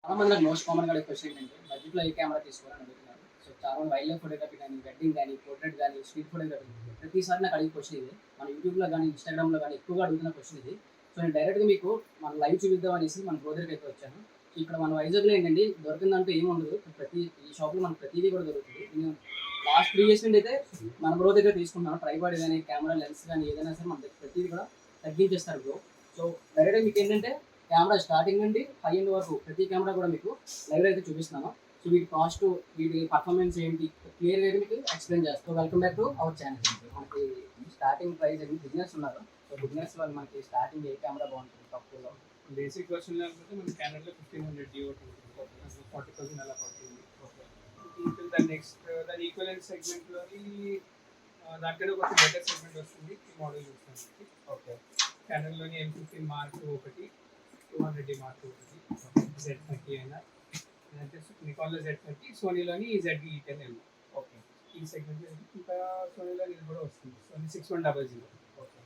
చాలా మందికి మోస్ట్ కామన్‌గా అడిగే క్వెషన్ ఏంటంటే బడ్జెట్‌లో ఏ కెమెరా తీసుకోవాలని అడుగుతున్నారు. సో చాలా మంది వైల్డ్ లైఫ్ ఫోటోగ్రఫీ గానీ, వెడ్డింగ్ గానీ, పోర్ట్రైట్ గానీ, స్ట్రీట్ ఫోటోగ్రఫీ ప్రతిసారి నాకు అడిగే క్వెషన్ ఇదే. మన యూట్యూబ్‌లో గానీ, ఇన్‌స్టాగ్రామ్‌లో గానీ ఎక్కువగా అడుగుతున్న క్వెషన్ ఇది. సో నేను డైరెక్ట్‌గా మీకు మన లైవ్ చూపిద్దాం అనేసి మన బ్రో దగ్గరికైతే వచ్చాను. సో ఇక్కడ మన వైజాగ్‌లో ఏంటంటే దొరికిందంటూ ఏమి ఉండదు. ఈ షాప్‌లో మనకు ప్రతీదీ కూడా దొరుకుతుంది. నేను లాస్ట్ 3 ఇయర్స్ నుండి అయితే మన బ్రో దగ్గర తీసుకుంటున్నాను. ట్రైపాడ్ గానీ, కెమెరా లెన్స్ గానీ ఏదైనా సరే మన దగ్గర ప్రతీది కూడా తగ్గించేస్తారు బ్రో. సో డైరెక్ట్‌గా మీకేంటంటే కెమెరా స్టార్టింగ్ నుండి హై ఎండ్ వరకు ప్రతి కెమెరా కూడా మీకు లైవ్లో అయితే చూపిస్తున్నాను. సో వీటి కాస్ట్, వీటి పర్ఫార్మెన్స్ ఏంటి క్లియర్గా అయితే మీకు ఎక్స్ప్లెయిన్ చేస్తాను. Welcome back to our channel. మనకి స్టార్టింగ్ ప్రైస్ బిజినెస్ ఉన్నారు. సో బిజినెస్ వాళ్ళు మనకి స్టార్టింగ్ ఏ కెమెరా బాగుంటుంది తక్కువలో? బేసిక్ వర్షన్ అనుకుంటే మన క్యానన్లో 1500 DO ఉంటుంది, 40,000 అలా పడుతుంది. ఇంకా దాని నెక్స్ట్ దాని ఈక్వలెంట్ సెగ్మెంట్లోని దాంట్లో ఒక బెటర్ సెగ్మెంట్ వస్తుంది. ఈ మోడల్ చూస్తానికి ఓకే. క్యానన్లోని M50 మార్క్ ఒకటి, 200D మార్క్ ఒకటి, Z30 అయినా అంటే నికాన్లో Z30, సోనీలోని Sbi ATM. ఓకే. ఈ సెగ్మెంట్ ఇంకా సోనీలో ఇది కూడా వస్తుంది, Sony 6100. Okay.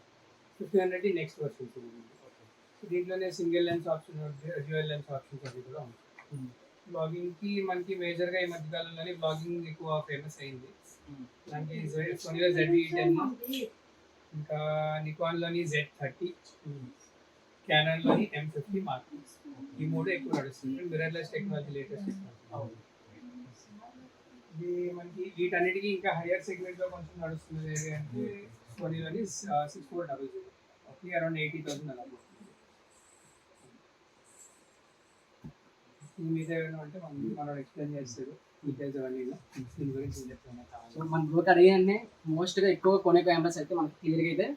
1500D next versions ఉంది. దీంట్లోనే single lens option, dual lens options అవి కూడా ఉంటాయి. బ్లాగింగ్కి మనకి మేజర్గా ఈ మధ్యకాలంలోనే బ్లాగింగ్ ఎక్కువ ఫేమస్ అయింది. దానికి సోనీలో Zbi-10, ఇంకా నికాన్లోని Z30, క్యానన్లోని M50 మార్క్. ఈ మూడు ఎక్కువ నడుస్తుంది. Mirrorless technology latest technology. ఇది మనకి వీటన్నిటికీ ఇంకా హయ్యర్ సెగ్మెంట్లో కొంచెం నడుస్తుంది అంటే సోనీలోని 6400, అరౌండ్ 80,000 అలా పడుతుంది. మీద ఏమైనా అంటే మనం ఎక్స్ప్లెయిన్ చేస్తారు డీటెయిల్స్ అవన్నీ దీని గురించి చెప్తాను. సో మన బ్రోకి అడిగే మోస్ట్గా ఎక్కువ కొనే కెమెరాస్ అయితే మనకి క్లియర్గా అయితే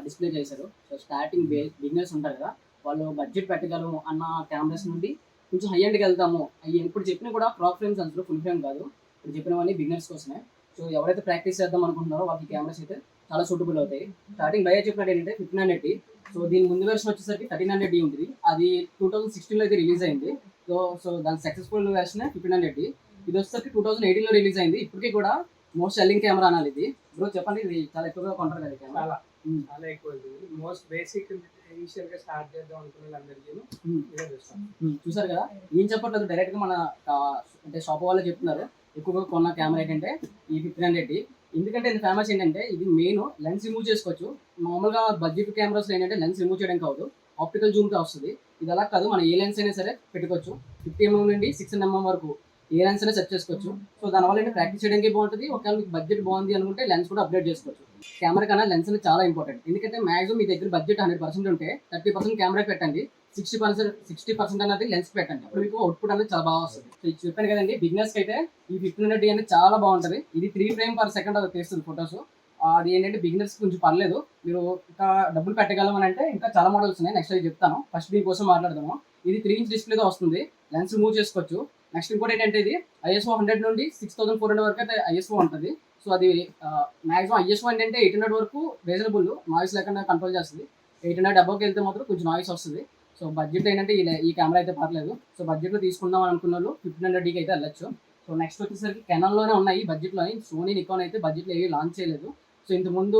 డిస్ప్లే చేశారు. సో స్టార్టింగ్ బిజినెస్ ఉంటారు కదా, వాళ్ళు బడ్జెట్ పెట్టగలము అన్న కెమెరాస్ నుండి కొంచెం హై ఎండ్కి వెళ్తాము. అవి ఇప్పుడు చెప్పిన కూడా క్రాప్ ఫ్రేమ్స్ అందులో ఫుల్ ఫ్రేమ్ కాదు. ఇప్పుడు చెప్పినవన్నీ బిగినర్స్ కోసమే. సో ఎవరైతే ప్రాక్టీస్ చేద్దాం అనుకుంటున్నారో వాళ్ళకి కెమెరాస్ అయితే చాలా సూటబుల్ అవుతాయి. స్టార్టింగ్ బయట చెప్పినట్టు ఏంటంటే 1500D. సో దీని ముందు వెర్షన్ వచ్చేసరికి 1300D ఉంటుంది. అది 2016లో అయితే రిలీజ్ అయింది. సో దాని సక్సెస్ఫుల్ వెర్షన్ 1500D. ఇది వచ్చేసరికి 2018లో రిలీజ్ అయింది. ఇప్పటికీ కూడా మోస్ట్ సెల్లింగ్ కెమెరా అనాలి ఇది. బ్రో చెప్పండి, ఇది చాలా ఎక్కువగా కొంటారు కదా కెమెరా? చాలా ఎక్కువ. మోస్ట్ బేసిక్ ఇనిషియల్ గా స్టార్ట్ చేద్దాం అనుకునే వాళ్ళందరికీ చూసారు కదా, ఏం చెప్పట్లేదు, డైరెక్ట్ గా మన అంటే షాప్ వాళ్ళు చెప్తున్నారు ఎక్కువగా కొన్న కెమెరా ఏంటంటే ఈ 1500D. ఎందుకంటే ఇది ఫేమస్ ఏంటంటే ఇది మెయిన్ లెన్స్ రిమూవ్ చేసుకోవచ్చు. మామూలుగా బడ్జెట్ కెమెరాస్ ఏంటంటే లెన్స్ రిమూవ్ చేయడం కాదు, ఆప్టికల్ జూమ్తో వస్తుంది. ఇది అలా కాదు, మన ఏ లెన్స్ అయినా సరే పెట్టుకోవచ్చు. 50mm నుండి 600mm వరకు ఏ లెన్స్ అయినా సెట్ చేసుకోవచ్చు. సో దానివల్ల ఏంటి ప్రాక్టీస్ చేయడానికి బాగుంటుంది. ఒకవేళ మీకు బడ్జెట్ బాగుంది అనుకుంటే లెన్స్ కూడా అప్డేట్ చేసుకోవచ్చు. కెమెరా కన్నా లెన్స్ అనేది చాలా ఇంపార్టెంట్. ఎందుకంటే మాక్సిమం మీ దగ్గర బడ్జెట్ 100% ఉంటే 30% కెమెరా పెట్టండి, 60% అనేది లెన్స్ పెట్టండి. అప్పుడు మీకు అవుట్పుట్ అనేది చాలా బాగా వస్తుంది. సో ఇది చెప్పాను కదండి, బిగినర్స్కి అయితే ఈ 1500D అనేది చాలా బాగుంటుంది. ఇది 3 frames/second అది తీస్తుంది ఫొటోస్. అది ఏంటంటే బిగినర్స్ కొంచెం పర్లేదు. మీరు ఇంకా డబ్బులు పెట్టగలం అని అంటే ఇంకా చాలా మోడల్స్ ఉన్నాయి, నెక్స్ట్ అది చెప్తాను. ఫస్ట్ దీనికోసం మాట్లాడదాము. ఇది 3" డిస్ప్లేతో వస్తుంది, లెన్స్ రిమూవ్ చేసుకోవచ్చు. నెక్స్ట్ ఇంకోటి ఏంటంటే ఇది ISO 100 నుండి 6400 వరకు అయితే ISO ఉంటుంది. సో అది మాక్సిమం ISO ఏంటంటే 800 వరకు రీజనబుల్, నాయిస్ లేకుండా కంట్రోల్ చేస్తుంది. 800 అబోవ్కి వెళ్తే మాత్రం కొంచెం నాయిస్ వస్తుంది. సో బడ్జెట్ ఏంటంటే ఈ కెమెరా అయితే పర్లేదు. సో బడ్జెట్లో తీసుకుందాం అనుకున్న వాళ్ళు 1500Dకి అయితే వెళ్ళచ్చు. సో నెక్స్ట్ వచ్చేసరికి కెనాన్లోనే ఉన్నాయి బడ్జెట్లో. సోనీ నికాన్ అయితే బడ్జెట్లో ఏవి లాంచ్ చేయలేదు. సో ఇంతకుముందు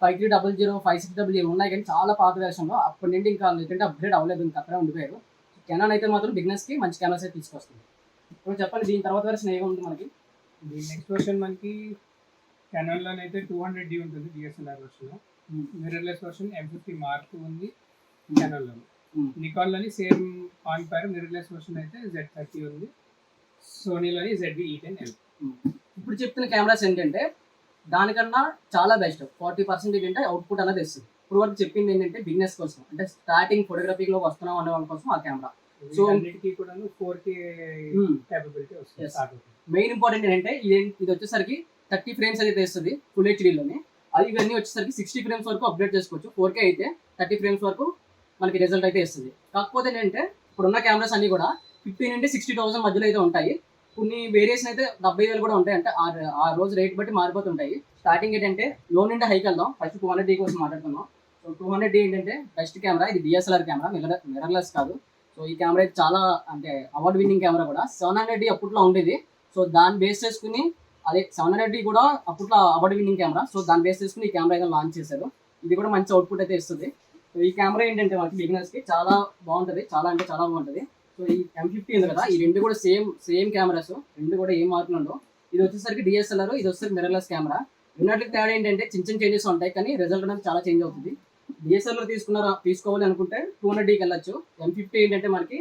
5300, 5600 ఉన్నాయి, కానీ చాలా పాత వెర్షన్లో. అప్పటి నుండి ఇంకా ఏంటంటే అప్గ్రేడ్ అవ్వలేదు, ఇంకా అక్కడే ఉండిపోయారు. కెనాన్ అయితే మాత్రం బిగినర్స్కి మంచి కెమెరాస్ అయితే తీసుకొస్తుంది. ఇప్పుడు చెప్పండి, దీని తర్వాత వెర్షన్ ఏముంది మనకి? దీని నెక్స్ట్ వర్షన్ మనకి కెనాన్లోనే అయితే 200D ఉంటుంది, DSLR version. Mirrorless version M50 mark ఉంది కెనాన్లో. నికాన్లోని same on par mirrorless version అయితే Z30 ఉంది. సోనీలోని Zbi-10. ఇప్పుడు చెప్తున్న కెమెరాస్ ఏంటంటే దానికన్నా చాలా బెస్ట్. 40% ఏంటంటే అవుట్పుట్ అనేది ఇస్తుంది. ఇప్పుడు వరకు చెప్పింది ఏంటంటే బిజినెస్ కోసం, అంటే స్టార్టింగ్ ఫోటోగ్రఫీలో వస్తున్నాం అనే వాళ్ళ కోసం ఆ కెమెరా. సో అన్నిటికీ కూడా 4K కేపబిలిటీ వస్తుంది. మెయిన్ ఇంపార్టెంట్ ఏంటంటే ఇది వచ్చేసరికి 30 frames అయితే ఇస్తుంది ఫుల్ హెచ్డీలోనే. అది ఇవన్నీ వచ్చేసరికి 60 frames వరకు అప్డేట్ చేసుకోవచ్చు. 4K అయితే 30 frames వరకు మనకి రిజల్ట్ అయితే ఇస్తుంది. కాకపోతే ఏంటంటే ఇప్పుడున్న కెమెరాస్ అన్ని కూడా 50 నుండి 60,000 మధ్యలో అయితే ఉంటాయి. కొన్ని వేరియేషన్ అయితే 70,000 కూడా ఉంటాయి. అంటే ఆ రోజు రేట్ బట్టి మారిపోతుంటాయి. స్టార్టింగ్ ఏంటంటే లో నుండి హైకి వెళ్దాం. ఫస్ట్ 200D కోసం మాట్లాడుతున్నాం. సో 200D ఏంటంటే బెస్ట్ కెమెరా. ఇది DSLR కెమెరా, మిర్రర్లెస్ కాదు. సో ఈ కెమెరా అయితే చాలా అంటే అవార్డ్ విన్నింగ్ కెమెరా కూడా. 700D అప్పట్లో ఉండేది. సో దాన్ని బేస్ చేసుకుని అదే 700D కూడా అప్పట్లో అవార్డ్ విన్నింగ్ కెమెరా. సో దాన్ని బేస్ చేసుకుని ఈ కెమెరా అయితే లాంచ్ చేశారు. ఇది కూడా మంచి అవుట్పుట్ అయితే ఇస్తుంది. సో ఈ కెమెరా ఏంటంటే మనకి బిగినర్స్కి చాలా బాగుంటుంది, చాలా అంటే చాలా బాగుంటుంది. సో ఈ M50 ఉంది కదా, ఈ రెండు కూడా సేమ్ కెమెరాస్, రెండు కూడా ఏం మార్పులు ఉండవు. ఇది వచ్చేసరికి DSLR, ఇది వచ్చేసరికి మిర్రర్లెస్ కెమెరా. రెండిటికి తేడా ఏంటంటే చిన్న చేంజెస్ ఉంటాయి, కానీ రిజల్ట్ అనేది చాలా చేంజ్ అవుతుంది. DSLR తీసుకోవాలి అనుకుంటే 200Dకి వెళ్ళొచ్చు. M50 ఏంటంటే మనకి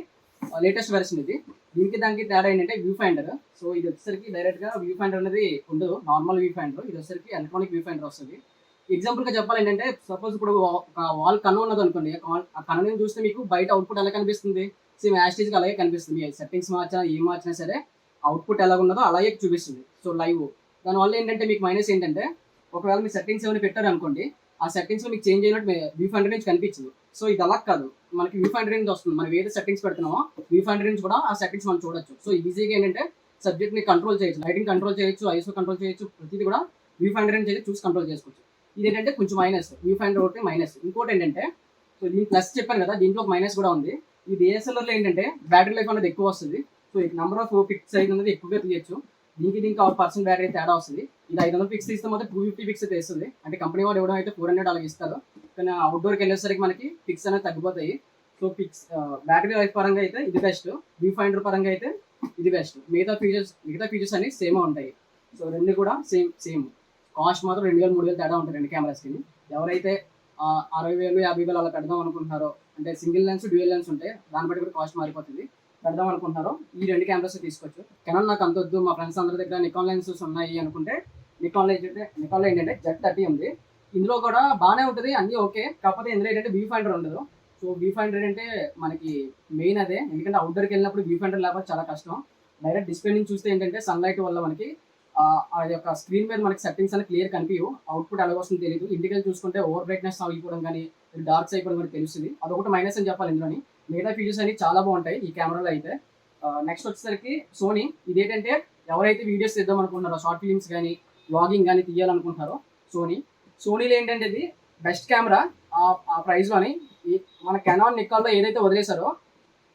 లేటెస్ట్ వెర్షన్ ఇది. దీనికి దానికి తేడా ఏంటంటే వ్యూ ఫైండర్. సో ఇది వచ్చేసరికి డైరెక్ట్గా వ్యూ ఫైండర్ అనేది ఉండదు, నార్మల్ వ్యూ ఫైండర్. ఇది వచ్చేసరికి ఎలక్ట్రానిక్ వ్యూ ఫైండర్ వస్తుంది. ఎగ్జాంపుల్గా చెప్పాలి ఏంటంటే, సపోజ్ ఇప్పుడు ఒక వాల్ కన్ను ఉన్నది అనుకోండి, ఆ కన్నుని చూస్తే మీకు బయట అవుట్పుట్ ఎలా కనిపిస్తుంది, సేమ్ యాస్టీజ్కి అలాగే కనిపిస్తుంది. సెట్టింగ్స్ మార్చినా సరే అవుట్పుట్ ఎలా ఉన్నదో అలాగే చూపిస్తుంది. సో లైవ్ దానివల్ల ఏంటంటే మీకు మైనస్ ఏంటంటే, ఒకవేళ మీ సెట్టింగ్స్ ఏమైనా పెట్టారు అనుకోండి, ఆ సెట్టింగ్స్ మీకు చేంజ్ అయినట్టు వ్యూ ఫైండర్ నుంచి కనిపించదు. సో ఇది అలా కాదు, మనకి వ్యూ ఫైండర్ నుంచి వస్తుంది. మనం ఏదైతే సెట్టింగ్స్ పెడుతున్నామో వ్యూ ఫైండర్ నుంచి కూడా ఆ సెట్టింగ్స్ మనం చూడొచ్చు. సో ఈజీగా ఏంటంటే సబ్జెక్ట్ని కంట్రోల్ చేయొచ్చు, లైటింగ్ కంట్రోల్ చేయొచ్చు, ఐసో కంట్రోల్ చేయొచ్చు, ప్రతిదీ కూడా వ్యూ ఫైండర్ నుంచి అయితే చూసి కంట్రోల్ చేసుకోవచ్చు. ఇది ఏంటంటే కొంచెం మైనస్, వ్యూ ఫైండర్ ఒకటి మైనస్. ఇంకోటి ఏంటంటే, సో దీని ప్లస్ చెప్పాను కదా, దీంట్లో ఒక మైనస్ కూడా ఉంది. ఈ DSLRలో ఏంటంటే బ్యాటరీ లైఫ్ అనేది ఎక్కువ వస్తుంది. So number of pics size అనేది ఎక్కువగా తీయచ్చు. దీనికి 1% బ్యాటరీ తేడా వస్తుంది. ఇది 500 పిక్స్ తీస్తే మాత్రం 250 పిక్స్ అయితే ఇస్తుంది. అంటే కంపెనీ వాడు ఇవ్వడం అయితే 400 అలాగే ఇస్తారు, కానీ అవుట్డోర్కి వెళ్ళేసరికి మనకి పిక్స్ అనేది తగ్గిపోతాయి. సో బ్యాటరీ లైఫ్ పరంగా అయితే ఇది బెస్ట్, వ్యూ ఫైండర్ పరంగా అయితే ఇది బెస్ట్. మిగతా ఫీచర్స్ అన్ని సేమ్ ఉంటాయి. సో రెండు కూడా సేమ్. కాస్ట్ మాత్రం 2000-3000 తేడా ఉంటుంది రెండు కెమెరాస్కి. ఎవరైతే 60,000-50,000 అలా పెడదాం అనుకుంటున్నారో, అంటే సింగిల్ లెన్స్ డ్యూయల్ లెన్స్ ఉంటాయి, దాన్ని బట్టి కూడా కాస్ట్ మారిపోతుంది, పెడదాం అనుకుంటున్నారో ఈ రెండు కెమెరాస్ తీసుకోవచ్చు. కెనాన్ నాకు అంత వద్దు, మా ఫ్రెండ్స్ అందరి దగ్గర నికాన్ లెన్సెస్ ఉన్నాయి అనుకుంటే, నికాన్లో ఏంటంటే Z30 ఉంది. ఇందులో కూడా బాగానే ఉంటుంది, అన్నీ ఓకే. కాకపోతే ఇందులో ఏంటంటే వ్యూ ఫైండర్ ఉండదు. సో వ్యూ ఫైండర్ అంటే మనకి మెయిన్ అదే, ఎందుకంటే అవుట్డోర్కి వెళ్ళినప్పుడు వ్యూ ఫైండర్ లేకపోతే చాలా కష్టం. డైరెక్ట్ డిస్ప్లే నుంచి చూస్తే ఏంటంటే సన్లైట్ వల్ల మనకి ఆ యొక్క స్క్రీన్ మీద మనకి సెట్టింగ్స్ అనేది క్లియర్ కనిపించవు, అవుట్పుట్ ఎలా వస్తుందో తెలియదు. ఇంటికి చూసుకుంటే ఓవర్ బ్రైట్నెస్ అయిపోవడం కానీ డార్క్స్ అయిపోవడం కానీ తెలుస్తుంది. అదొకటి మైనస్ అని చెప్పాలి. ఇందులోని మిగతా ఫీచర్స్ అనేవి చాలా బాగుంటాయి ఈ కెమెరాలో అయితే. నెక్స్ట్ వచ్చేసరికి సోనీ. ఇదేంటంటే ఎవరైతే వీడియోస్ తీద్దాం అనుకుంటున్నారో, షార్ట్ ఫిలిమ్స్ కానీ వ్లాగింగ్ కానీ తీయాలనుకుంటున్నారో సోనీలో ఏంటంటే ఇది బెస్ట్ కెమెరా ఆ ప్రైస్లోని. మన కెనాన్ నికాన్లో ఏదైతే వదిలేశారో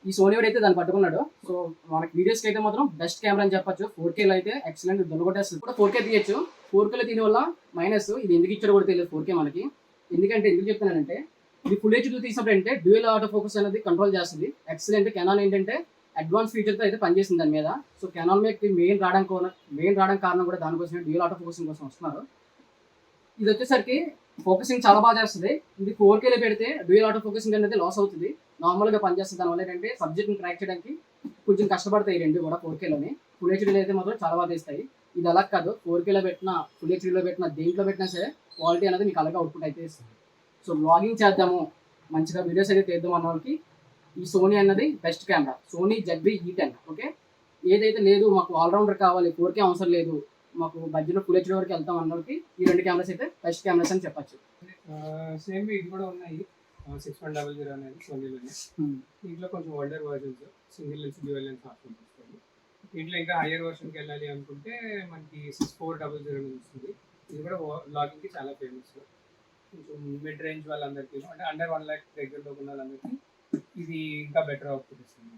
ఈ సోనీ వాడు అయితే దాన్ని పట్టుకున్నాడు. సో మనకి వీడియోస్కి అయితే మాత్రం బెస్ట్ కెమెరా అని చెప్పొచ్చు. 4Kలో అయితే ఎక్సలెంట్ దొరకొట్టేస్తుంది కూడా. 4K తీయచ్చు. 4Kలో దీని వల్ల మైనస్, ఇది ఎందుకు ఇచ్చారో కూడా తెలియదు 4K మనకి. ఎందుకు చెప్తున్నానంటే, ఇది ఫుల్ హెచ్డీలో తీసినప్పుడు అంటే డ్యూయల్ ఆటో ఫోకస్ అనేది కంట్రోల్ చేస్తుంది. ఎక్సలెంట్. కెనాన్ ఏంటంటే అడ్వాన్స్ ఫీచర్తో అయితే పనిచేసింది దాని మీద. సో కెనాన్ మీద మెయిన్ రావడానికి కారణం కూడా దానికోసమే, డ్యూయల్ ఆటో ఫోకసింగ్ కోసం వస్తున్నారు. ఇది వచ్చేసరికి ఫోకసింగ్ చాలా బాగా చేస్తుంది. ఇది 4Kలో పెడితే డ్యూయల్ ఆటో ఫోకసింగ్ అనేది లాస్ అవుతుంది, నార్మల్గా పనిచేస్తుంది. దానివల్ల ఏంటంటే సబ్జెక్ట్ని ట్రాక్ చేయడానికి కొంచెం కష్టపడతాయి రెండు కూడా 4Kలోని. ఫుల్ హెచ్డీలో అయితే మాత్రం చాలా బాగా తీస్తాయి. ఇది అలా కాదు, 4Kలో పెట్టినా ఫుల్ హెచ్డీలో పెట్టినా దేంట్లో పెట్టినా సరే క్వాలిటీ అనేది మీకు అలాగే అవుట్పుట్ అయితే ఇస్తుంది. సో వ్లాగింగ్ చేద్దాము, మంచిగా వీడియోస్ అయితే తీద్దాం అన్న వాళ్ళకి ఈ సోనీ అన్నది best camera. Sony Sbi A10. Okay, ఏదైతే లేదు మాకు ఆల్రౌండర్ కావాలి, 4K అవసరం లేదు, మాకు బడ్జెట్లో ఫుల్ హెచ్డీ వరకు వెళ్తాం అన్న వాళ్ళకి ఈ రెండు కెమెరాస్ అయితే బెస్ట్ కెమెరాస్ అని చెప్పచ్చు. సేమ్ ఇది కూడా ఉన్నాయి 6100 అనేది సోనీలోనే. దీంట్లో కొంచెం older versions, single lens dual lens option వస్తుంది. దీంట్లో ఇంకా హయ్యర్ వర్షన్కి వెళ్ళాలి అనుకుంటే మనకి 6400 వస్తుంది. ఇది కూడా వ్లాగింగ్కి చాలా ఫేమస్. కొంచెం మిడ్ రేంజ్ వాళ్ళందరికీ, అంటే అండర్ 1 lakh దగ్గరలో ఉన్న వాళ్ళందరికీ ఇది ఇంకా బెటర్ అవుట్పుట్ ఇస్తుంది.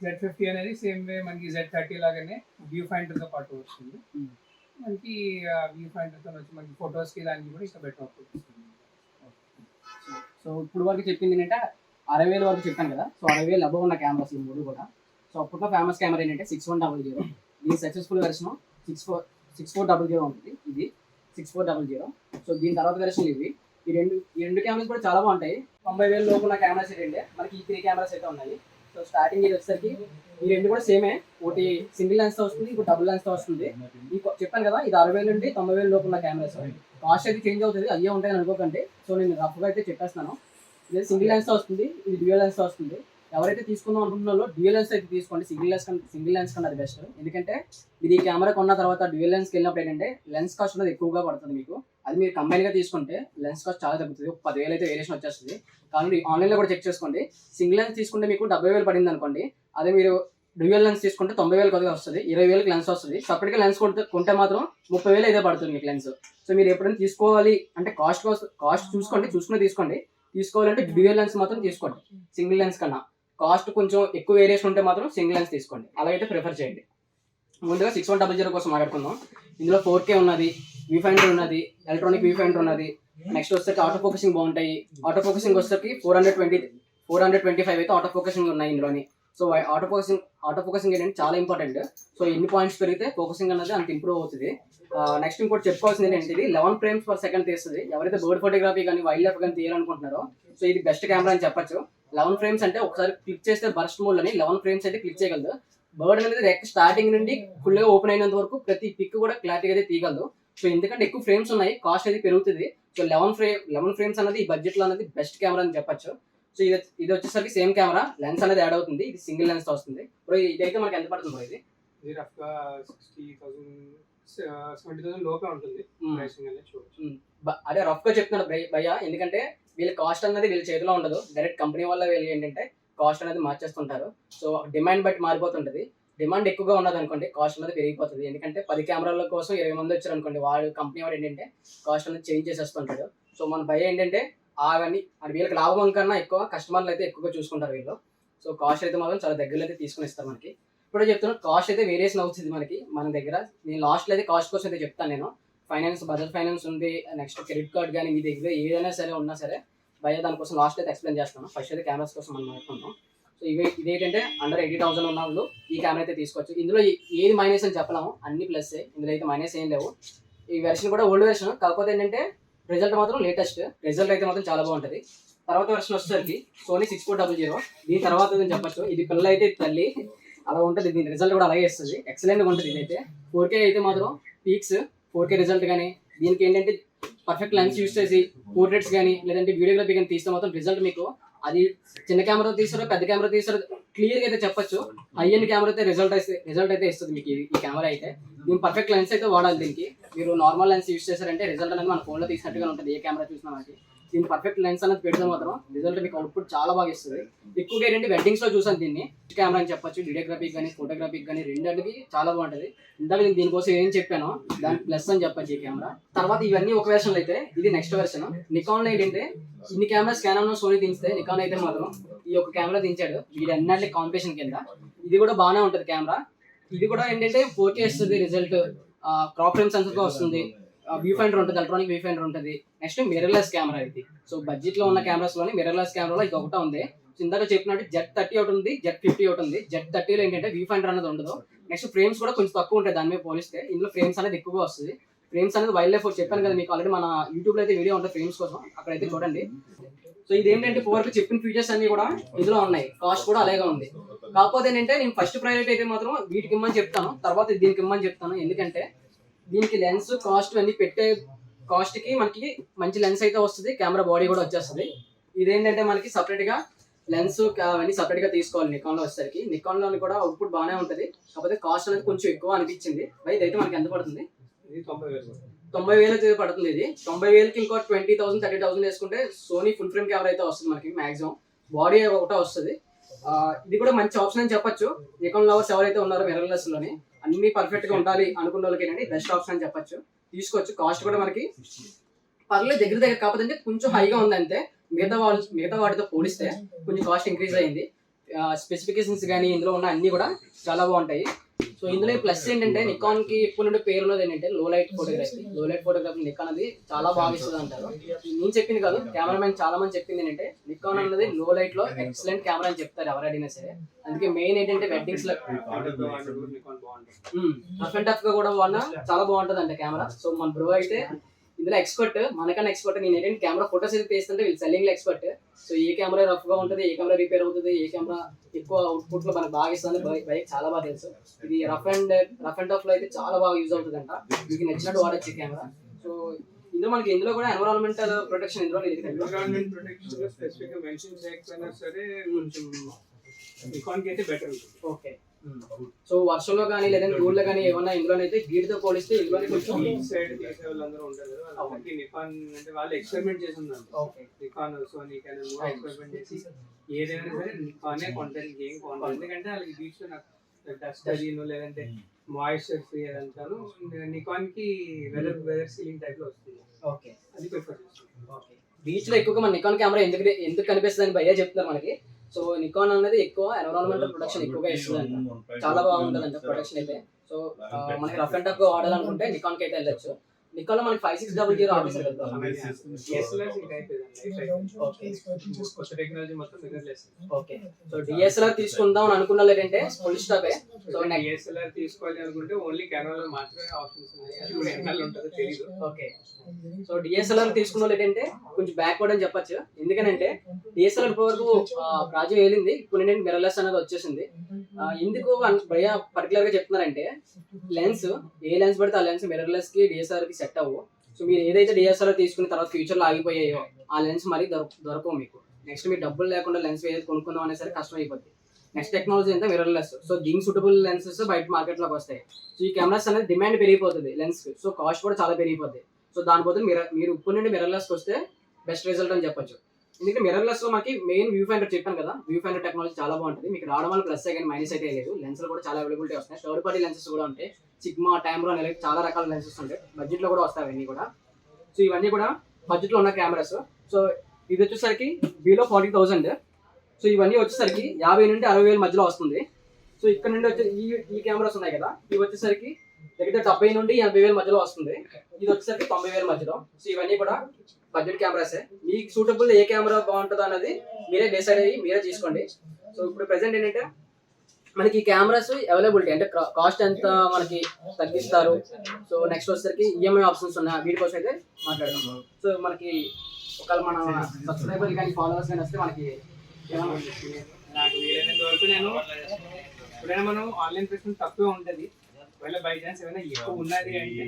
Z50 అనేది సేమ్ వే మనకి Z30 లాగానే వ్యూ ఫైండర్తో పాటు వస్తుంది. మనకి వ్యూ ఫైండర్తో వచ్చి మనకి ఫొటోస్కి దానికి కూడా ఇంకా బెటర్ అవుట్పుట్ ఇస్తుంది. సో ఇప్పుడు వరకు చెప్పింది ఏంటంటే 60,000 వరకు చెప్పాను కదా. సో 60,000 అబవ్ ఉన్న కెమెరాస్ ఈ మూడు కూడా. సో అప్పట్లో ఫేమస్ కెమెరా ఏంటంటే 6100. దీని సక్సెస్ఫుల్ వెర్షన్ 6400 ఉంటుంది. ఇది 6400. సో దీని తర్వాత వెర్షన్ ఇవి. ఈ రెండు కెమెరాస్ కూడా చాలా బాగుంటాయి. 90,000 లోపు ఉన్న కెమెరాస్ ఏంటంటే మనకి ఈ 3 కెమెరాస్ అయితే ఉన్నాయి. సో స్టార్టింగ్ ఇది వచ్చేసరికి ఈ రెండు కూడా సేమే. ఒకటి సింగిల్ లెన్స్తో వస్తుంది, ఇంకో డబుల్ లెన్స్తో వస్తుంది. చెప్పాను కదా, ఇది 60,000 నుండి 90,000 లోపు ఉన్న కెమెరాస్. కాస్ట్ అయితే చేంజ్ అవుతుంది, అయ్యే ఉంటాయని అనుకోకండి. సో నేను రఫ్గా అయితే చెప్పేస్తున్నాను. ఇది సింగిల్ లెన్స్తో వస్తుంది, ఇది డ్యూయల్ లెన్స్తో వస్తుంది. ఎవరైతే తీసుకుందాం అనుకుంటున్నారో డ్యూయల్ లెన్స్ అయితే తీసుకోండి. సింగిల్ లెన్స్ కన్నా అది బెస్ట్. ఎందుకంటే ఇది ఈ కెమెరా కొన్న తర్వాత డ్యూయల్ లెన్స్కి వెళ్ళినప్పుడు ఏంటంటే లెన్స్ కాస్ట్ అనేది ఎక్కువగా పడుతుంది మీకు. అది మీరు కంబైన్గా తీసుకుంటే లెన్స్ కాస్ట్ చాలా తగ్గుతుంది. 10,000 అయితే వేరియేషన్ వచ్చేస్తుంది. కానీ ఆన్లైన్లో కూడా చెక్ చేసుకోండి. సింగిల్ లెన్స్ తీసుకుంటే మీకు 70,000 పడింది అనుకోండి, అదే మీరు డ్యూయల్ లెన్స్ తీసుకుంటే 90,000 కొద్దిగా వస్తుంది, 20,000 లెన్స్ వస్తుంది. సపరేట్గా లెన్స్ కొంటే మాత్రం 30,000 అయితే పడుతుంది మీకు లెన్స్. సో మీరు ఎప్పుడైనా తీసుకోవాలి అంటే కాస్ట్ చూసుకుని తీసుకోండి. తీసుకోవాలంటే డ్యూయల్ లెన్స్ మాత్రం తీసుకోండి సింగిల్ లెన్స్ కన్నా. కాస్ట్ కొంచెం ఎక్కువ వేరియేషన్ ఉంటే మాత్రం సింగిల్ లెన్స్ తీసుకోండి, అలా అయితే ప్రిఫర్ చేయండి. ముందుగా 6100 కోసం మాట్లాడుకుందాం. ఇందులో 4K ఉన్నది, వ్యూ ఫైండర్ ఉన్నది, ఎలక్ట్రానిక్ వ్యూ ఫైండర్ ఉన్నది. నెక్స్ట్ వచ్చేసరికి ఆటో ఫోకసింగ్ బాగుంటాయి. ఆటో ఫోకసింగ్ వచ్చేసరికి 425 అయితే ఆటో ఫోకసింగ్ ఉన్నాయి ఇందులోని. సో ఆటో ఫోకసింగ్ ఏంటంటే చాలా ఇంపార్టెంట్. సో ఎన్ని పాయింట్స్ పెరిగితే ఫోకసింగ్ అనేది అంత ఇంప్రూవ్ అవుతుంది. నెక్స్ట్ ఇంకోటి చెప్పుకోవాల్సింది ఏంటంటే ఇది 11 frames per second తీస్తుంది. ఎవరైతే బర్డ్ ఫోటోగ్రఫీ కానీ వైల్డ్ లైఫ్ కానీ తీయాలనుకుంటున్నారో సో ఇది బెస్ట్ కెమెరా అని చెప్పొచ్చు. 11 frames అంటే ఒకసారి క్లిక్ చేస్తే బర్స్ట్ మోడ్ అని 11 frames అయితే క్లిక్ చేయగలదు. బర్డ్ అనేది రెక్ స్టార్టింగ్ నుండి ఫుల్గా ఓపెన్ అయినంత వరకు ప్రతి పిక్ కూడా క్లారిటీగా అయితే తీయగలదు. సో ఎందుకంటే ఎక్కువ ఫ్రేమ్స్ ఉన్నాయి, కాస్ట్ అయితే పెరుగుతుంది. సో 11 frames అనేది ఈ బడ్జెట్ లో అనేది బెస్ట్ కెమెరా అని చెప్పొచ్చు. సో ఇది వచ్చేసరికి సేమ్ కెమెరా, లెన్స్ అనేది యాడ్ అవుతుంది. ఇది సింగిల్ లెన్స్ వస్తుంది. ఇప్పుడు ఇదైతే మనకి ఎంత పడుతుంది బ్రో? ఇది రఫ్ గా 60,000 70,000 లోపే ఉంటుంది. అదే రఫ్ గా చెప్తున్నాడు భయ్య, ఎందుకంటే వీళ్ళ కాస్ట్ అనేది వీళ్ళ చేతిలో ఉండదు. డైరెక్ట్ కంపెనీ వల్ల వీళ్ళు ఏంటంటే కాస్ట్ అనేది మార్చేస్తుంటారు. సో డిమాండ్ బట్టి మారిపోతుంటది. డిమాండ్ ఎక్కువగా ఉన్నది అనుకోండి కాస్ట్ అనేది పెరిగిపోతుంది. ఎందుకంటే 10 కెమెరాల కోసం 20 మంది వచ్చారు అనుకోండి, వాడు కంపెనీ వాడు ఏంటంటే కాస్ట్ అనేది చేంజ్ చేసేస్తుంటాడు. సో మన భయ ఏంటంటే అవన్నీ వీళ్ళకి లాభం కన్నా ఎక్కువ కస్టమర్లు అయితే ఎక్కువగా చూసుకుంటారు వీళ్ళు. సో కాస్ట్ అయితే మాత్రం చాలా దగ్గరలో అయితే తీసుకుని ఇస్తారు మనకి. ఇప్పుడే చెప్తున్నాను కాస్ట్ అయితే వేరియేషన్ అవుతుంది మనకి మన దగ్గర. నేను లాస్ట్లో అయితే కాస్ట్ కోసం అయితే చెప్తాను. నేను ఫైనాన్స్, బజాజ్ ఫైనాన్స్ ఉంది, నెక్స్ట్ క్రెడిట్ కార్డ్ కానీ మీ దగ్గర ఏదైనా సరే ఉన్నా సరే భయ దానికోసం లాస్ట్ అయితే ఎక్స్ప్లెయిన్ చేస్తాను. ఫస్ట్ అయితే కెమెరాస్ కోసం మనం మాట్లాడుకుంటాం. సో ఇదేంటంటే అండర్ 80,000 ఉన్న వాళ్ళు ఈ కెమెరా అయితే తీసుకోవచ్చు. ఇందులో ఏది మైనస్ అని చెప్పలేము, అన్ని ప్లస్. ఇందులో అయితే మైనస్ ఏం లేవు. ఈ వెర్షన్ కూడా ఓల్డ్ వెర్షన్, కాకపోతే ఏంటంటే రిజల్ట్ మాత్రం లేటెస్ట్. రిజల్ట్ అయితే మాత్రం చాలా బాగుంటుంది. తర్వాత వెర్షన్ వచ్చేసరికి సోనీ 6400. దీని తర్వాత చెప్పచ్చు ఇది పిల్ల అయితే తల్లి అలా ఉంటుంది. దీని రిజల్ట్ కూడా అలాగే ఇస్తుంది, ఎక్సలెంట్గా ఉంటుంది. ఇదైతే 4K అయితే మాత్రం పీక్స్ 4K రిజల్ట్ కానీ దీనికి ఏంటంటే పర్ఫెక్ట్ లెన్స్ యూస్ చేసి పోర్ట్రేట్స్ కానీ లేదంటే వీడియోగ్రఫీ కానీ తీస్తే మాత్రం రిజల్ట్ మీకు అది చిన్న కెమెరా తీసారో పెద్ద కెమెరా తీసారో క్లియర్గా అయితే చెప్పొచ్చు. హై ఎండ్ కెమెరా అయితే రిజల్ట్ అయితే ఇస్తుంది మీకు ఈ కెమెరా అయితే. దీని పర్ఫెక్ట్ లెన్స్ అయితే వాడాలి. దీనికి మీరు నార్మల్ లెన్స్ యూస్ చేశారంటే రిజల్ట్ అనేది మన ఫోన్లో తీసినట్టుగా ఉంటుంది. ఏ కెమెరా చూసినా మనకి దీని పర్ఫెక్ట్ లెన్స్ అనేది పెడితే మాత్రం రిజల్ట్ మీకు అవుట్పుట్ చాలా బాగా ఇస్తుంది. ఎక్కువగా ఏంటంటే వెడ్డింగ్స్ లో చూసాను దీన్ని కెమెరా అని చెప్పొచ్చు. వీడియోగ్రఫీకి కానీ ఫోటోగ్రఫీకి కానీ రెండింటికి చాలా బాగుంటుంది. ఇందాక నేను దీనికోసం ఏం చెప్పానో దాని ప్లస్ అని చెప్పొచ్చు ఈ కెమెరా. తర్వాత ఇవన్నీ ఒక వెర్షన్ అయితే ఇది నెక్స్ట్ వెర్షన్. నికాన్ లో ఏంటంటే ఇన్ని కెమెరాస్ canon, సోనీ దించితే నికాన్ అయితే మాత్రం ఈ ఒక కెమెరా దించాడు. వీడి అన్నింటి కాంపిటీషన్ కింద ఇది కూడా బాగానే ఉంటుంది కెమెరా. ఇది కూడా ఏంటంటే 4K ఇస్తుంది రిజల్ట్, క్రాప్ ఫ్రేమ్ సెన్సర్ గా వస్తుంది, వ్యూ ఫైండర్ ఉంటుంది, ఎలక్ట్రానిక్ వ్యూ ఫైండర్ ఉంటుంది. నెక్స్ట్ మిర్రర్లెస్ కెమెరా ఇది. సో బడ్జెట్ లో ఉన్న కెమెరాస్ లోని మిర్రర్లెస్ కెమెరాలో ఇది ఒకటే ఉంది. ఇందాక చెప్పినట్టు Z30 ఒకటి ఉంది, Z50 ఒకటి ఉంది. Z30లో ఏంటంటే వ్యూ ఫైండర్ అనేది ఉండదు. నెక్స్ట్ ఫ్రేమ్స్ కూడా కొంచెం తక్కువ ఉంటాయి దాని మీద పోలిస్తే. ఇందులో ఫ్రేమ్స్ అనేది ఎక్కువగా వస్తుంది. ఫ్రేమ్స్ అనేది వైల్డ్ లైఫ్ చెప్పాను కదా మీకు ఆల్రెడీ, మన యూట్యూబ్ లో అయితే వీడియో ఉంటుంది ఫ్రేమ్స్ కోసం, అక్కడైతే చూడండి. సో ఇది ఏంటంటే వరకు చెప్పిన ఫీచర్స్ అన్ని కూడా ఇందులో ఉన్నాయి. కాస్ట్ కూడా అలాగే ఉంది. కాకపోతే ఏంటంటే నేను ఫస్ట్ ప్రయారిటీ అయితే మాత్రం వీటికి ఇమ్మని చెప్తాను, తర్వాత దీనికి ఇమ్మని చెప్తాను. ఎందుకంటే దీనికి లెన్స్ కాస్ట్ అన్ని పెట్టే కాస్ట్ కి మనకి మంచి లెన్స్ అయితే వస్తుంది, కెమెరా బాడీ కూడా వచ్చేస్తుంది. ఇదేంటంటే మనకి సపరేట్ గా లెన్స్ అవన్నీ సపరేట్ గా తీసుకోవాలి. నికాన్ లో వచ్చేసరికి నికాన్ లో కూడా అవుట్పుట్ బాగానే ఉంటుంది, కాకపోతే కాస్ట్ అనేది కొంచెం ఎక్కువ అనిపించింది. ఇదైతే మనకి ఎంత పడుతుంది? 90,000 అయితే పడుతుంది. ఇది 90,000కి ఇంకో 20,000 30,000 వేసుకుంటే సోనీ ఫుల్ ఫ్రేమ్ కెమెరా అయితే వస్తుంది మనకి. మాక్సిమం బాడీ ఒకటే వస్తుంది. ఇది కూడా మంచి ఆప్షన్ అని చెప్పొచ్చు. నికాన్ లవర్స్ ఎవరైతే ఉన్నారో మిర్రర్లెస్ లోని అన్ని పర్ఫెక్ట్ గా ఉండాలి అనుకున్న వాళ్ళకి ఏంటంటే బెస్ట్ ఆప్షన్ అని చెప్పొచ్చు. తీసుకోవచ్చు. కాస్ట్ కూడా మనకి పర్లేదు దగ్గర కాకపోతే కొంచెం హైగా ఉంది అంతే. మిగతా వాటితో పోలిస్తే కొంచెం కాస్ట్ ఇంక్రీజ్ అయింది. స్పెసిఫికేషన్స్ కానీ ఇందులో ఉన్న అన్ని కూడా చాలా బాగుంటాయి. సో ఇందులో ప్లస్ ఏంటంటే నికాన్ కి ఇప్పుడు నుండి పేరు ఉన్నది ఏంటంటే లో లైట్ ఫోటోగ్రఫీ నికాన్ అది చాలా బాగా ఇస్తుంది అంటారు. నేను చెప్పింది కాదు, కెమెరామెన్ చాలా మంది చెప్పింది ఏంటంటే నికాన్ అన్నది లో లైట్ లో ఎక్సలెంట్ కెమెరా అని చెప్తారు ఎవరైనా సరే. అందుకే మెయిన్ ఏంటంటే వెడ్డింగ్స్ లో రఫ్ అండ్ టఫ్ గా కూడా వాడినా చాలా బాగుంటుంది అంట కెమెరా. సో మన బ్రో అయితే ఇందులో ఎక్స్పర్ట్, మనకన్నా ఎక్స్పర్ట్. నేను ఏంటంటే కెమెరా ఫోటోస్ అయితే తీస్తుంటే వీళ్ళు సెల్లింగ్ లో ఎక్స్పర్ట్. సో ఏ కెమెరా రఫ్ గా ఉంటుంది, ఏ కెమెరా రిపేర్ అవుతుంది, ఏ కెమెరా ఎక్కువ అవుట్పుట్ లో మనకు బాగా ఇస్తుంది బైక్ చాలా బాగా తెలుసు. ఇది రఫ్ అండ్ టఫ్ లో అయితే చాలా బాగా యూజ్ అవుతుంది అంట. మీకు నచ్చినట్టు వాడచ్చు కెమెరా. సో ఇందులో కూడా ఎన్విరాన్మెంటల్ ప్రొటెక్షన్ ఇందులో ఎన్విరాన్మెంట్ ప్రొటెక్షన్ స్పెసిఫిక్ గా మెన్షన్ చేయకపోయినా సరే కొంచెం నికాన్ కి అయితే బెటర్ ఉంటుంది. ఓకే. సో వర్షంలో కానీ లేదంటే రోడ్లో కానీ ఏమన్నా ఇందులోనైతే వీటితో పోలిస్తే ఇందులోనే కొంచెం సైడ్ తీసే వాళ్ళందరూ ఉంటారు కదా, వాళ్ళకి నికాన్ అంటే వాళ్ళు ఎక్స్పెరిమెంట్ చేసి ఉన్నారు. నికాన్ సోనీ కానన్ కూడా ఎక్స్పెరిమెంట్ చేసి ఏదైనా సరే నికానే కొంటారు. ఏం కొంటారు ఎందుకంటే వాళ్ళకి బీచ్ లో నాకు డస్ట్ అదిను లేదంటే మాయిశ్చర్ ఫ్రీ అదంటాను. నికాన్ కి వెదర్ సీలింగ్ టైప్ లో వస్తుంది. ఓకే, అది ప్రిఫర్ చేస్తాను. బీచ్ లో ఎక్కువగా మన నికాన్ కెమెరా ఎందుకు కనిపిస్తుంది అని భయ్యా చెప్తున్నారు మనకి. సో నికాన్ అనేది ఎక్కువ ఎన్విరాన్మెంటల్ ప్రొటెక్షన్ ఎక్కువగా ఇస్తుంది అంట, చాలా బాగుంటుంది అంట ప్రొటెక్షన్ అయితే. సో మనకి రఫ్ అండ్ టఫ్ గా వాడాలనుకుంటే నికాన్ కి అయితే వెళ్ళొచ్చు. నికాన్ లో మనకి 5600 ఆఫీసర్ కదా. DSLRs ఇంకా అయిపోయిందండి. ఓకే కొత్త టెక్నాలజీ మొత్తం మిర్రర్లెస్. ఓకే. సో డిఎస్ఎల్ఆర్ తీసుకుందాం అని అనుకున్నా లేదంటే ఫుల్ స్టాపే. సో DSLR తీసుకోవాలి అనుకుంటే ఓన్లీ కెనాన్ లో మాత్రమే ఆప్షన్స్ ఉన్నాయి. అది కూడా ఎన్నాళ్ళు ఉంటుందో తెలియదు. ఓకే. సో డిఎస్ఎల్ఆర్ తీసుకున్న వాళ్ళు ఏంటంటే కొంచెం బ్యాక్వర్డ్ అని చెప్పొచ్చు. ఎందుకంటే డిఎస్ఎల్ఆర్ ఇప్పటివరకు రాజు వేలింది, ఇప్పుడు ఏంటంటే మిర్రర్లెస్ అనేది వచ్చేసింది. ఎందుకు భయ పర్టికులర్ గా చెప్తున్నారంటే లెన్స్ ఏ లెన్స్ పడితే ఆ లెన్స్ మిర్రర్లెస్ కి డిఎస్ఎల్ఆర్ కి సెట్ అవ్వు. సో మీరు ఏదైతే డిఎస్ఎల్ఆర్ తీసుకున్న తర్వాత ఫ్యూచర్ లో ఆగిపోయాయో ఆ లెన్స్ మరీ దొరకవు మీకు. నెక్స్ట్ మీరు డబ్బులు లేకుండా లెన్స్ ఏదైతే కొనుక్కుందాం అనేసరికి కష్టం అయిపోద్ది. నెక్స్ట్ టెక్నాలజీ అంటే మిర్రర్లెస్. సో దీనికి సూటబుల్ లెన్సెస్ బయట మార్కెట్ లోకి వస్తాయి. సో ఈ కెమెరాస్ అనేది డిమాండ్ పెరిగిపోతుంది లెన్స్, సో కాస్ట్ కూడా చాలా పెరిగిపోద్ది. సో దాని బదులు మీరు ఇప్పుడు నుండి మిర్రర్లెస్కి వస్తే బెస్ట్ రిజల్ట్ అని చెప్పొచ్చు. ఎందుకంటే మిర్రర్లెస్ లో మనకి మెయిన్ వ్యూ ఫైండర్ చెప్పాను కదా, వ్యూ ఫైండర్ టెక్నాలజీ చాలా బాగుంటుంది. మీకు రావడం వల్ల ప్లస్ కానీ మైనస్ అయితే లేదు. లెన్స్లు కూడా చాలా అవైలబిలిటీ వస్తాయి. థర్డ్ పార్టీ లెన్సెస్ కూడా ఉంటాయి. సిగ్మా, టామ్రో అనే చాలా రకాల లెన్సెస్ ఉంటాయి. బడ్జెట్ లో కూడా వస్తాయి అవన్నీ కూడా. సో ఇవన్నీ కూడా బడ్జెట్ లో ఉన్న కెమెరాస్. సో ఇది వచ్చేసరికి బిలో 40,000. సో ఇవన్నీ వచ్చేసరికి 50 నుండి 60,000 మధ్యలో వస్తుంది. సో ఇక్కడ నుండి వచ్చే ఈ కెమెరాస్ ఉన్నాయి కదా, ఇవి వచ్చేసరికి దగ్గర 70 నుండి 80,000 మధ్యలో వస్తుంది. ఇది వచ్చేసరికి 90,000 మధ్యలో. సో ఇవన్నీ కూడా బడ్జెట్ కెమెరాసే. మీకు సూటబుల్ ఏ కెమెరా బాగుంటుందో అనేది మీరే డిసైడ్ అయ్యి మీరే తీసుకోండి. సో ఇప్పుడు ప్రెసెంట్ ఏంటంటే మనకి కెమెరాస్ అవైలబిలిటీ అంటే కాస్ట్ ఎంత మనకి తగ్గిస్తారు. సో నెక్స్ట్ వచ్చేసరికి ఈఎంఐ ఆప్షన్స్ ఉన్నాయి, వీటి కోసం అయితే మాట్లాడదాం. సో మనకి ఒకవేళ మన సబ్స్క్రైబర్ కానీ ఫాలోవర్స్ కానీ వస్తే మనకి నాకు వీలైనంత వరకు నేను ఎప్పుడైనా మనం ఆన్లైన్ ప్రైస్ తక్కువే ఉంటుంది. ఒకవేళ బై ఛాన్స్ ఏమైనా ఎక్కువ ఉన్నది అంటే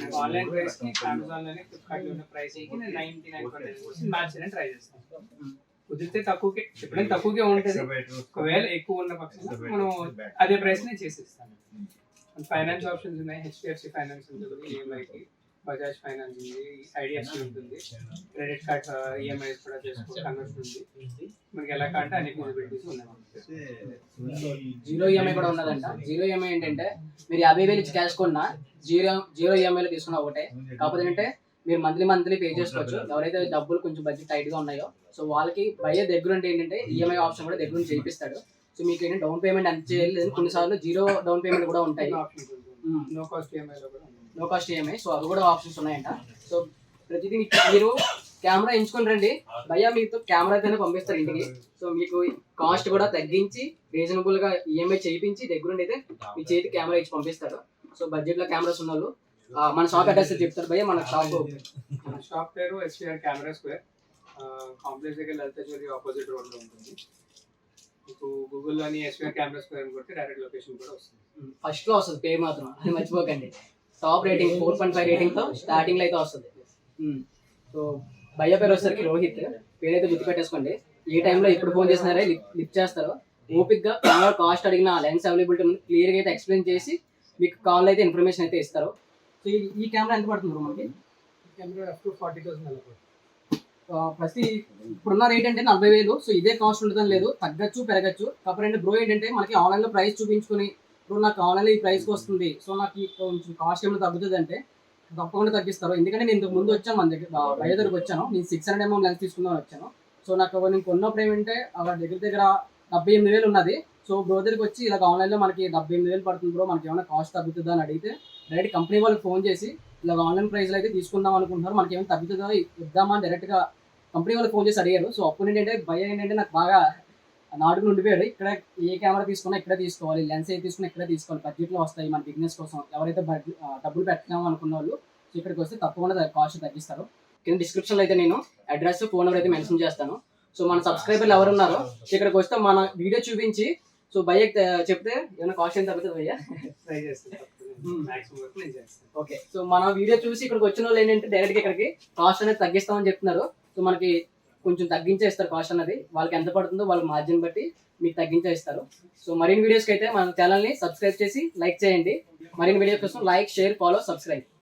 నాకు ఆన్లైన్ ప్రైస్ కి అమెజాన్ లోనే, ఫ్లిప్కార్ట్ లో ఉన్న ప్రైస్ కి నేను 99% మ్యాచ్ చేయడానికి ట్రై చేస్తాను. కుదిరితే తక్కువకే, ఎప్పుడైనా తక్కువకే ఉంటుంది. ఒకవేళ ఎక్కువ ఉన్న పక్షంలో మనం అదే ప్రైస్ నేను చేసేస్తాను. ఫైనాన్స్ ఆప్షన్స్ ఉన్నాయి. HDFC ఫైనాన్స్ ఉంటుంది, ఈఎంఐకి బజాజ్ ఫైనాన్స్ ఉంది, ఐడిఎఫ్సి ఉంటుంది, క్రెడిట్ కార్డ్ ఈఎంఐస్ కూడా చేసుకో కన్వర్షన్ ఉంది. మనకి ఎలా కంటే అన్ని ఫెసిలిటీస్ ఉన్నాయి. జీరో ఈఎంఐ కూడా ఉన్నదంట. జీరో ఈఎంఐ ఏంటంటే మీరు 50,000 ఇచ్చి క్యాష్ కొన్నా జీరో ఈఎంఐలో తీసుకున్నా ఒకటే. కాకపోతే ఏంటంటే మీరు మంత్లీ పే చేసుకోవచ్చు. ఎవరైతే డబ్బులు కొంచెం బడ్జెట్ టైట్ గా ఉన్నాయో సో వాళ్ళకి బయ్యే దగ్గర ఉంటే ఏంటంటే ఈఎంఐ ఆప్షన్ కూడా దగ్గర నుంచి చేయిస్తాడు. సో మీకు ఏంటంటే డౌన్ పేమెంట్ అంత చేయాలి. కొన్నిసార్లు జీరో డౌన్ పేమెంట్ కూడా ఉంటాయి, నో కాస్ట్ ఈఎంఐలో కూడా నో కాస్ట్ ఈఎంఐ. సో అవి కూడా ఆప్షన్స్ ఉన్నాయంట. సో ప్రతిదీ మీరు కెమెరా ఎంచుకొని రండి భయ్యా, మీతో కెమెరా అయితేనే పంపిస్తారు ఇంటికి. సో మీకు కాస్ట్ కూడా తగ్గించి రీజనబుల్ గా ఈఎంఐ చేయించి దగ్గరుండి అయితే మీ చేతికి కెమెరా ఇచ్చి పంపిస్తారు. సో బడ్జెట్ లో కెమెరాస్ ఉన్న వాళ్ళు మన షాప్ అడ్రస్ చెప్తారు భయ్యా. మన షాప్ పేరు SBI కెమెరా స్క్వేర్, కాంప్లెక్స్ దగ్గర లలిత జ్యువెలరీ ఆపోజిట్ రోడ్ లో ఉంటుంది. మీకు గూగుల్లోని SBI కెమెరా స్క్వేర్ అని కొడితే డైరెక్ట్ లొకేషన్ కూడా వస్తుంది. ఫస్ట్ లో వస్తుంది పేరు మాత్రం, అది మర్చిపోకండి. టాప్ రేటింగ్ 4.5 రేటింగ్ తో స్టార్టింగ్ లో అయితే వస్తుంది. సో భయ్య పేరు వచ్చేసరికి రోహిత్, పేరైతే గుర్తు పెట్టేసుకోండి. ఏ టైంలో ఎప్పుడు ఫోన్ చేసినారే లిఫ్ట్ చేస్తారో. ఓపిక్ గా కెమెరా కాస్ట్ అడిగిన లెన్స్ అవైలబిలిటీ ఉంది క్లియర్ గా అయితే ఎక్స్ప్లెయిన్ చేసి మీకు కాల్ అయితే ఇన్ఫర్మేషన్ అయితే ఇస్తారు. సో ఈ కెమెరా ఎంత పడుతుంది మనకి? కెమెరా అప్ టు 40,000 అలా పడుతుంది. ప్రతి ఇప్పుడున్న రేట్ అంటే 40,000. సో ఇదే కాస్ట్ ఉంటుందని లేదు, తగ్గచ్చు పెరగచ్చు. కాకపోతే బ్రో ఏంటంటే మనకి ఆన్లైన్ లో ప్రైస్ చూపించుకుని ఇప్పుడు నాకు ఆన్లైన్లో ఈ ప్రైస్కి వస్తుంది, సో నాకు కొంచెం కాస్ట్ ఏమైనా తగ్గుతుంది అంటే తప్పకుండా తగ్గిస్తారు. ఎందుకంటే నేను ఇంతకు ముందు వచ్చాను మన దగ్గర బయట దగ్గరకు వచ్చాను, నేను 600 mm లెన్స్ తీసుకుందామని వచ్చాను. సో నాకు నేను కొన్నప్పుడు ఏమంటే దగ్గర 78,000 ఉన్నది. సో బ్రో దగ్గరికి వచ్చి ఇలా ఆన్లైన్లో మనకి 78,000 పడుతుంది బ్రో, మనకి ఏమైనా కాస్ట్ తగ్గుతుందా అని అడిగితే డైరెక్ట్ కంపెనీ వాళ్ళకి ఫోన్ చేసి ఇలా ఆన్లైన్ ప్రైస్లో అయితే తీసుకుందాం అనుకుంటున్నారు, మనకి ఏమైనా తగ్గుతుందో ఇద్దామా అని డైరెక్ట్గా కంపెనీ వాళ్ళకి ఫోన్ చేసి అడిగారు. సో అప్పుడు ఏంటంటే భయ ఏంటంటే నాకు బాగా నాడుకు ఉండిపోయాడు. ఇక్కడ ఏ కెమెరా తీసుకున్నా ఇక్కడే తీసుకోవాలి, లెన్స్ ఏ తీసుకున్నా ఇక్కడే తీసుకోవాలి, బడ్జెట్లో వస్తాయి మన బిజినెస్ కోసం. ఎవరైతే డబ్బులు పెట్టాము అనుకున్న వాళ్ళు సో ఇక్కడికి వస్తే తప్పకుండా కాస్ట్ తగ్గిస్తారు. కింద డిస్క్రిప్షన్లో అయితే నేను అడ్రస్, ఫోన్ నెంబర్ అయితే మెన్షన్ చేస్తాను. సో మన సబ్స్క్రైబర్లు ఎవరు ఉన్నారో ఇక్కడికి వస్తే మన వీడియో చూపించి సో భయ్య చెప్తే ఏమైనా కాస్ట్ ఏం తగ్గుతుంది భయ్య? ట్రై చేస్తాను. ఓకే. సో మన వీడియో చూసి ఇక్కడికి వచ్చిన వాళ్ళు ఏంటంటే డైరెక్ట్గా ఇక్కడికి కాస్ట్ అనేది తగ్గిస్తామని చెప్తున్నారు. సో మనకి కొంచెం తగ్గించే ఇస్తారు కాస్ట్ అనేది, వాళ్ళకి ఎంత పడుతుందో వాళ్ళ మార్జిన్ బట్టి మీకు తగ్గించే ఇస్తారు. సో మరిన్ని వీడియోస్కి అయితే మన ఛానల్ని సబ్స్క్రైబ్ చేసి లైక్ చేయండి. మరిన్ని వీడియోస్ కోసం లైక్, షేర్, ఫాలో, సబ్స్క్రైబ్.